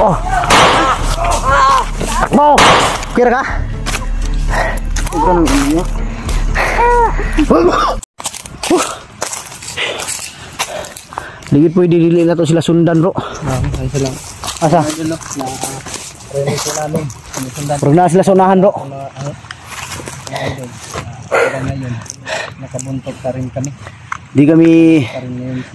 Oh. Takbo. Kira ka? Ligit po ididili na to sila sundan bro. Asa? Pag na sila sunahan bro. Nakabuntot ka rin kami. Di kami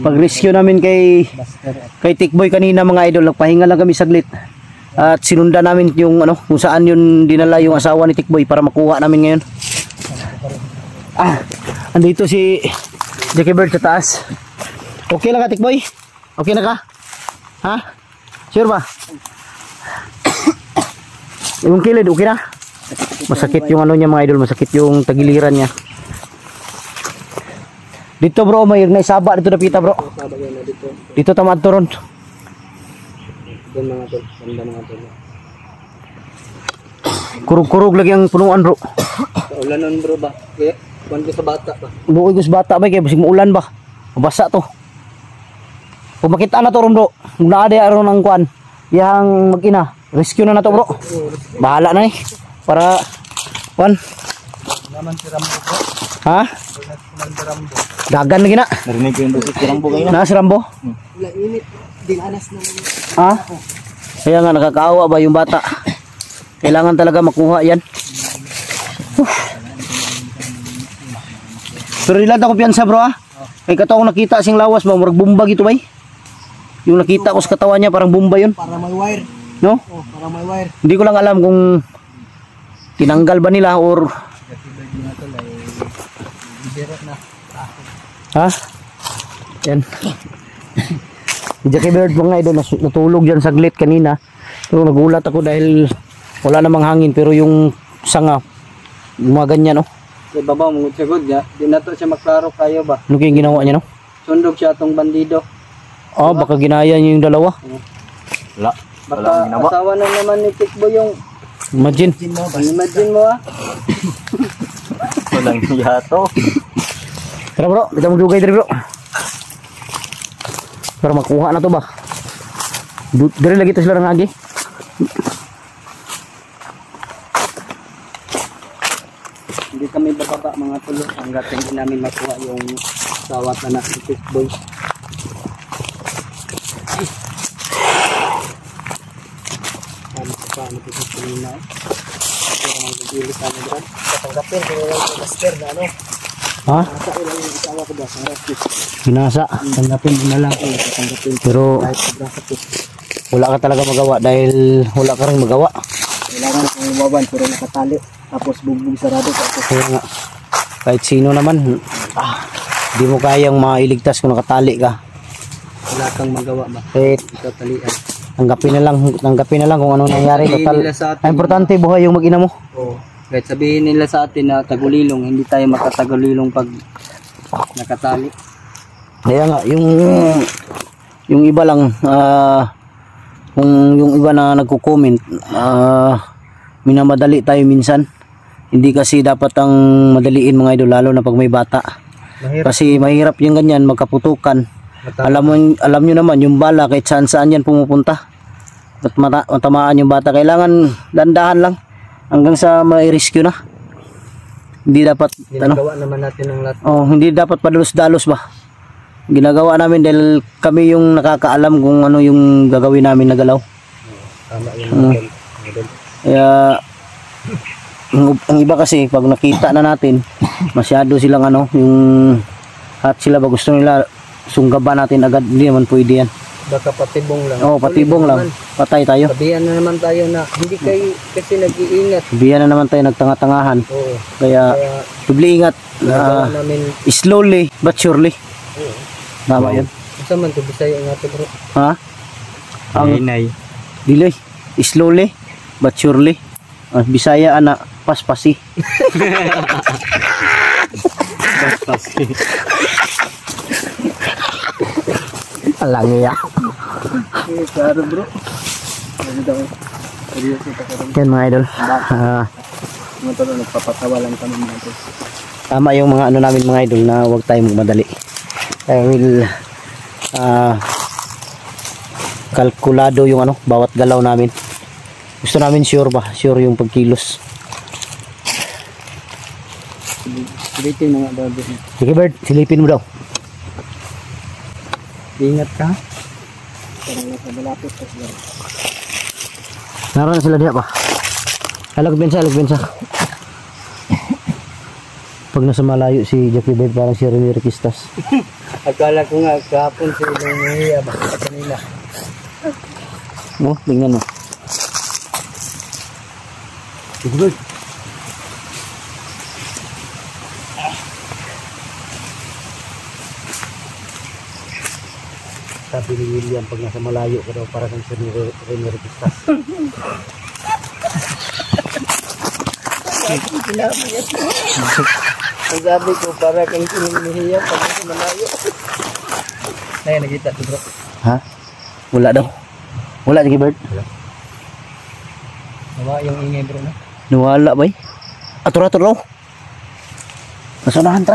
pag-rescue namin kay Tikboy kanina mga idol, nagpahinga lang kami saglit. At sinundan namin yung ano, kung saan yun dinala yung asawa ni Tikboy para makuha namin ngayon. Andito si Jackie Bird sa taas. Okay lang ka Tikboy? Okay na ka? Ha? Sure ba? Yung kilid, okay na? Masakit yung ano niya mga idol, masakit yung tagiliran niya. Dito bro, may naisaba dito na pita bro. Dito tamad to ron. Kurug-kurug lagi ang punuan bro. Ulanon bro ba? Kaya, kuwan ko sa bata ba? Bukoy ko sa bata ba, kaya basig maulan ba? Mabasa to. Kung makita na to ron bro, kung naade aron ang kuwan, yang mag-ina, rescue na to bro. Bahala na eh. Para, kuwan. Naman si Rambo bro. Ha? Dagan lagi na. Narinig ko yung bukit si Rambo kayo na. Si Rambo? Init, dinanas na. Ha? Kaya nga nakakaawa ba yung bata. Kailangan talaga makuha yan. Pero ilan na kumpiyansa bro ha? Kaya kato akong nakita sing lawas ba, marag bumba gitu ba eh? Yung nakita ko sa katawan niya parang bumba yun. Para may wire. No? Oh, para may wire. Hindi ko lang alam kung tinanggal ba nila or ha? Yan. Si Jackie Bird mga idol natulog dyan saglit kanina. Pero nagulat ako dahil wala namang hangin pero yung sanga mga ganyan no. Sa babaw mo sagod niya, di na to siya maklaro kayo ba? Ano kayong ginawa niya no? Sundog siya atong bandido. Oh, baka ginaya niya yung dalawa. Wala. Baka asawa na naman ni Tikboy yung imagine. Imagine mo ah. Walang yato. Tara bro, kita magdugay dito bro. Para makuha na to ba? Dari lagi to sila ng agi. Hindi kami bababa mga tulo hanggat hindi namin makuha yung sawat na si Tikboy. Paano ito sa kanina eh? Pero mag-ilis kami dyan. Katanggapin ko yung master na ano. Ha? Nasa ilang yung isawa ko ba? Binasa. Tanggapin mo na lang ko. Katanggapin ko. Pero wala ka talaga magawa dahil wala ka rin magawa. Kailangan kong umawan pero nakatali. Tapos bugbog sarado. Kaya nga, kahit sino naman, di mo kayang mailigtas kung nakatali ka. Wala kang magawa ba? Kahit Tatalian. tanggapin na lang kung ano nangyari. Total, ang importante buhay yung mag-ina mo. Oo. Kahit sabihin nila sa atin na tagulilong, hindi tayo makatagulilong pag nakatali. Kaya nga, yung iba lang, kung yung iba na nagko-comment, minamadali tayo minsan. Hindi kasi dapat ang madaliin mga idol, lalo na pag may bata. Mahirap. Kasi mahirap yung ganyan, magkaputukan. Alam nyo naman yung bala kahit saan yan pumupunta at matamaan yung bata. Kailangan dandahan lang hanggang sa may rescue na. Hindi dapat ginagawa naman natin ang lahat. hindi dapat padalos-dalos ba. Ginagawa namin dahil kami yung nakakaalam kung ano yung gagawin namin na galaw. Tama yun. Kaya ang iba kasi pag nakita na natin masyado silang yung at sila ba gusto nila sunggaban natin agad, hindi naman pwede yan. Baka patibong lang. Oo, patibong lang. Patay tayo. Sabihan na naman tayo na hindi kayo kasi nag-iingat. Sabihan na naman tayo nagtanga-tangahan. Oo. Kaya dubli ingat. Namin Slowly but surely. Oo. Tama yun. Isa man to Bisaya nga to bro. Ha? Inay. Dili. Slowly but surely. Bisaya ana paspasi. Paspasi. Alang ya. Claro bro. Yan mga idol. Nagpapatawa lang kami natin. Tama yung mga ano namin mga idol na huwag tayong magmadali. I will kalkulado yung ano, bawat galaw namin. Gusto namin sure ba? Sure yung pagkilos. Silipin mga bago. Sige Bird, silipin mo daw. Ingat ka. Parang nasa malapit ka sila. Naroon sila diha pa. Alag bensa. Pag nasa malayo si Jackie Bird, parang si Rene Requistas. Akala ko nga kahapon sa ilang mahiya ba kanila. Oh, tingnan mo. Jackie Bird. Sabi ni William, pag nasa malayo ka daw, para kang si Rene Requistas. Ang sabi ko para kang sinimihiya pag nasa malayo. Ay, nakita ko bro. Ha? Wala daw. Wala, Jackie Bird. Nawa yung ingay bro na. Nawala ba eh? Atur-atur daw. Nasunahan tra.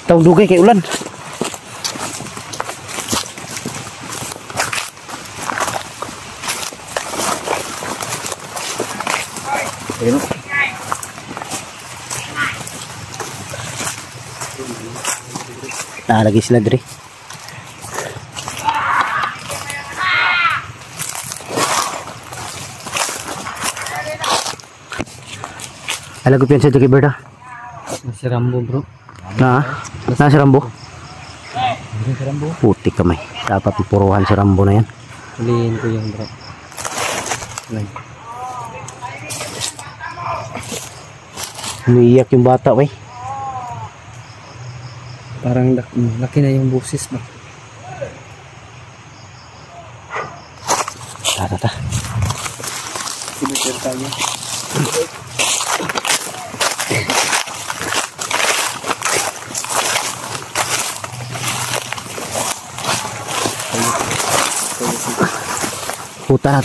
Tawag dugay kay ulan. Ayun o. Lagi sila diri. Alam ko piyansa Jackie Bird ha? Si Rambo bro. Na si Rambo? Si Rambo. Putik kamay. Dapat puruhan si Rambo na yan. Huliin ko yung bro. Umiiyak yung bata wey. Parang laki na yung busis ba? Tata. Sinutur tayo.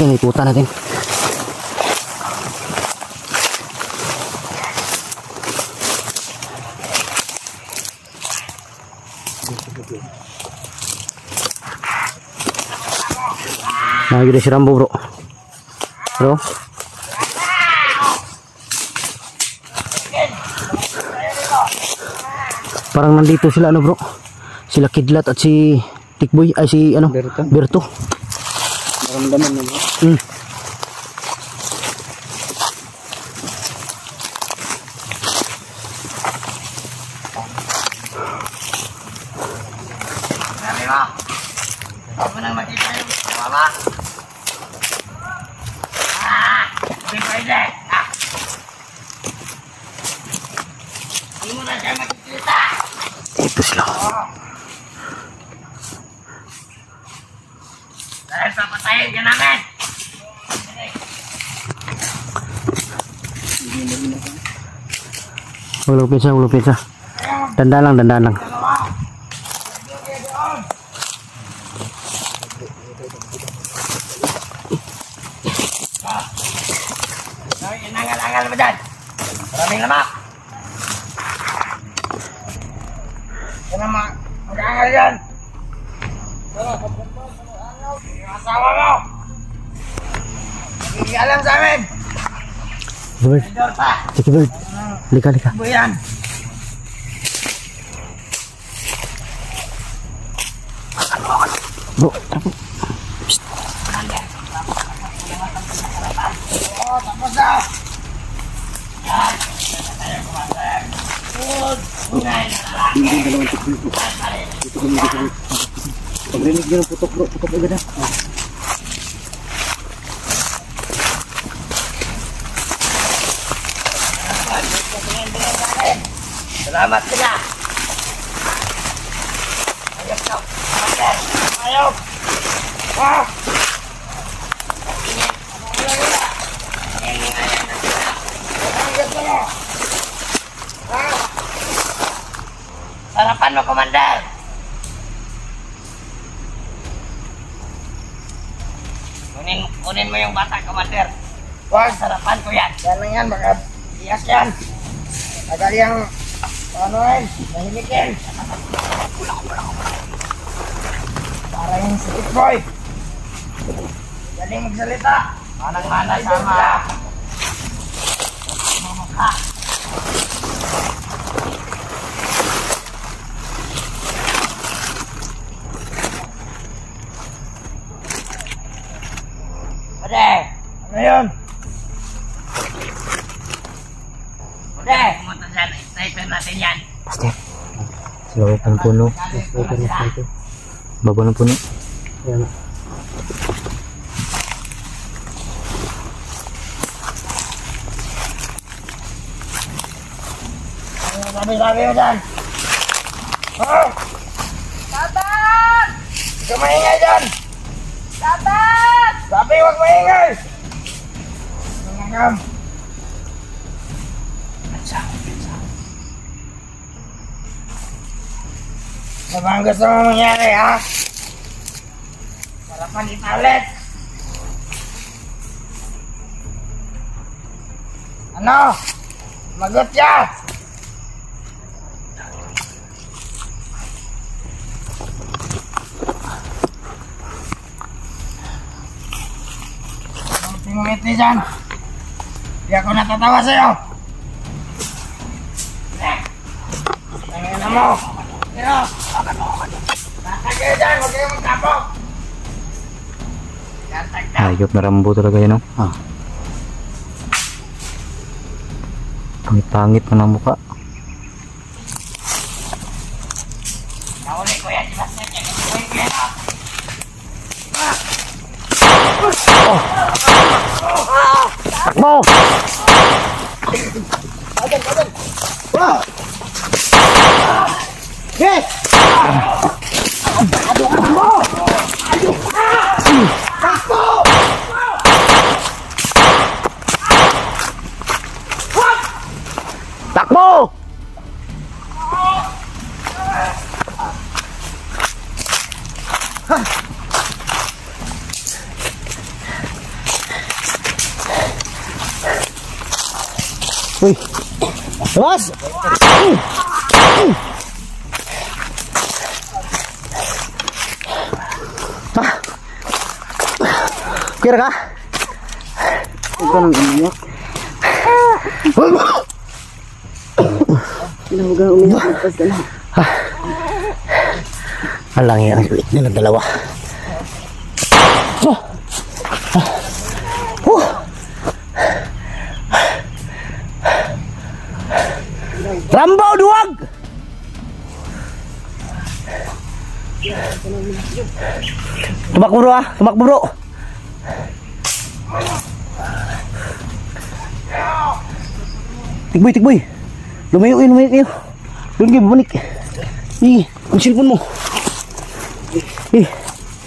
Ikutan natin. Nah, si Rambo bro. Parang nandito sila ano bro. Sila Kidlat at si Tikboy ay si ano Berto. Maramdaman mo bro. Ito sila. Dahil papatayin ka namin. Ulo pinsa. Dandan lang. Inangal-angal mo dyan. Maraming lamak. Yan ang mag-angal dyan. Yung asawa mo. Nagigialam sa amin. Bird. Jackie Bird. Lika. Buyan. Bro, tapo. Tapos na. Pagrinig nyo ng putok bro, putok agad na. Salamat sila. Ayos ka. Ayos. Sarapan mo, Commander. Kunin mo yung bata, Commander. Huwag, sarapan ko yan. Yan lang yan, baka iyak yan. Tagal yung, nahimikin. Para yung si Tikboy. Galing magsalita. Manang-mana sama. Mamaka. Pwede. Ano yun? Pwede. Pumunta dyan. Sniper natin yan. Basta. Silaway pa ng puno. Baba ng puno. Yan. Sabi mo dyan. Oh! Tatang! Huwag ka maingay dyan! Tatang! Sabi huwag maingay! Nangangam. Ano ba ang gusto mo mangyari, ha? Sarapan kita ulit! Ano? Magot siya! Tingumiti dyan. Hindi ako natatawa sa'yo. Tangina mo. Sino? Tatagay dyan. Huwag kayo magtapok. Hayop na Rambo talaga yun, no? Ah. Pangit-pangit mo ng mukha. Nahuli ko yan. Sinasnet yan. Nahuli ko yan. Takbo! Yes! Takbo! Uy! Labas! Kira ka? Huwag ka nang umiyak. Huwag ka nang umiyak. Magpas ka lang. Alang yan, sulit nila dalawa. Rambo, duwag! Tumakbo bro ah, tumakbo bro. Tikboy, tikboy. Lumayo kayo. Doon kayo, bumalik. Ang cellphone mo.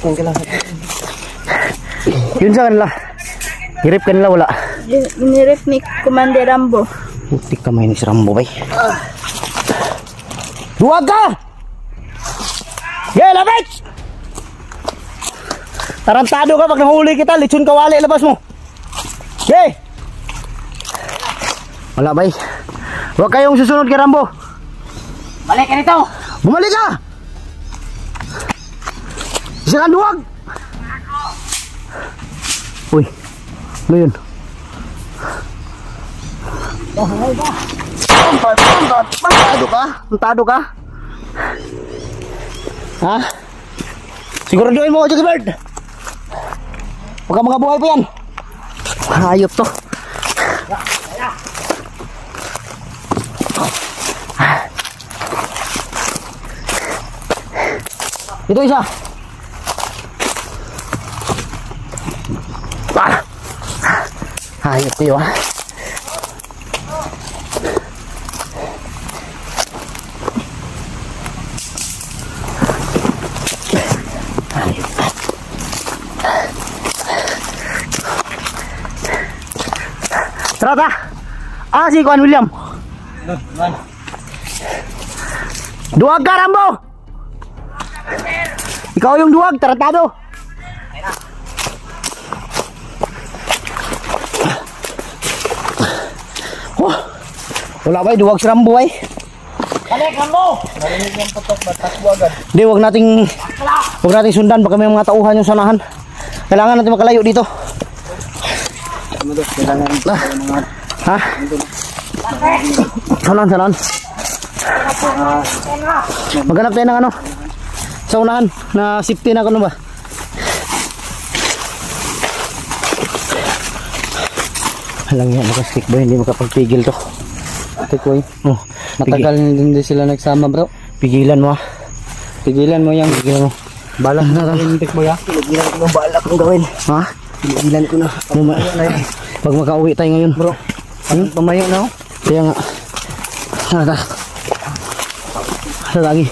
Saan ka lang? Yun sa kanila. Hirip kanila, wala. Inirip ni Commander Rambo. Putik kamay ni si Rambo, bay. Duwag ka! Yeah, labit! Tarantado ka pag nahuli kita, lechon kawali, labas mo. Yeah! Wala, bay. Huwag kayong susunod kay Rambo. Balik ka nito! Bumalik ka! Isa ka duwag! Uy, ano yun? Tantado ka? Ha? Siguraduhin mo, Jackie Bird. Huwag ka mga buhay pa yan. Hayop to. Ito isa. Hayop kayo ha. Tara. Si Kuan William. Duwag ka, Rambo. Ikaw yung duwag, tarantado. Wala ba, duwag si Rambo ay. Balik, Rambo! Narinig yung putok, batak mo agad. Hindi, wag nating sundan, baka may mga tauhan yung sanahan. Kailangan natin makalayo dito. Kailangan mga Ha? Sanan. Maghanap tayo ng ano? Sa unahan na safety na ano ba? Alang yan, naka-stick boy, hindi makapagpigil to. Stick boy. Oh, Matagal hindi sila nagsama bro. pigilan mo ha. Pigilan mo yung Pigilan mo. balak na Stick boy ha. Pigilan ko ng balak kong gawin. Ha? Pigilan ko na. Pag makauwi tayo ngayon. Bro, tumayo na oh. Kaya nga. Sana. Ano lagi?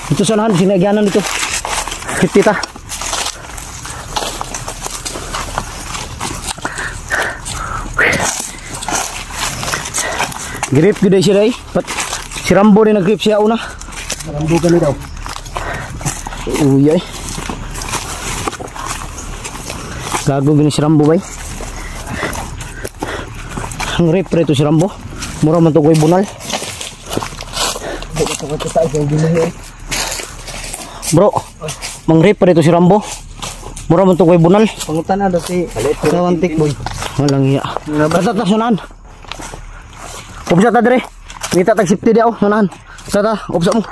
Ito sa unahan, sinagyanan dito. 50 ta. Grip gede siya day. Si Rambo din nag-grip siya una. Rambo ka ni daw. Uyay. Gago gini si Rambo bay. Ang grip pre to si Rambo. Mura man to koy bunal. Bro, mang grip pre to si Rambo. Mura man to koy bunal. Pangutan na daw si Kasawan Stick boy. Walang iya. Tata sunan. Upsa ta dire. Kita tag safety dia oh sunan. Tata, upsa mo.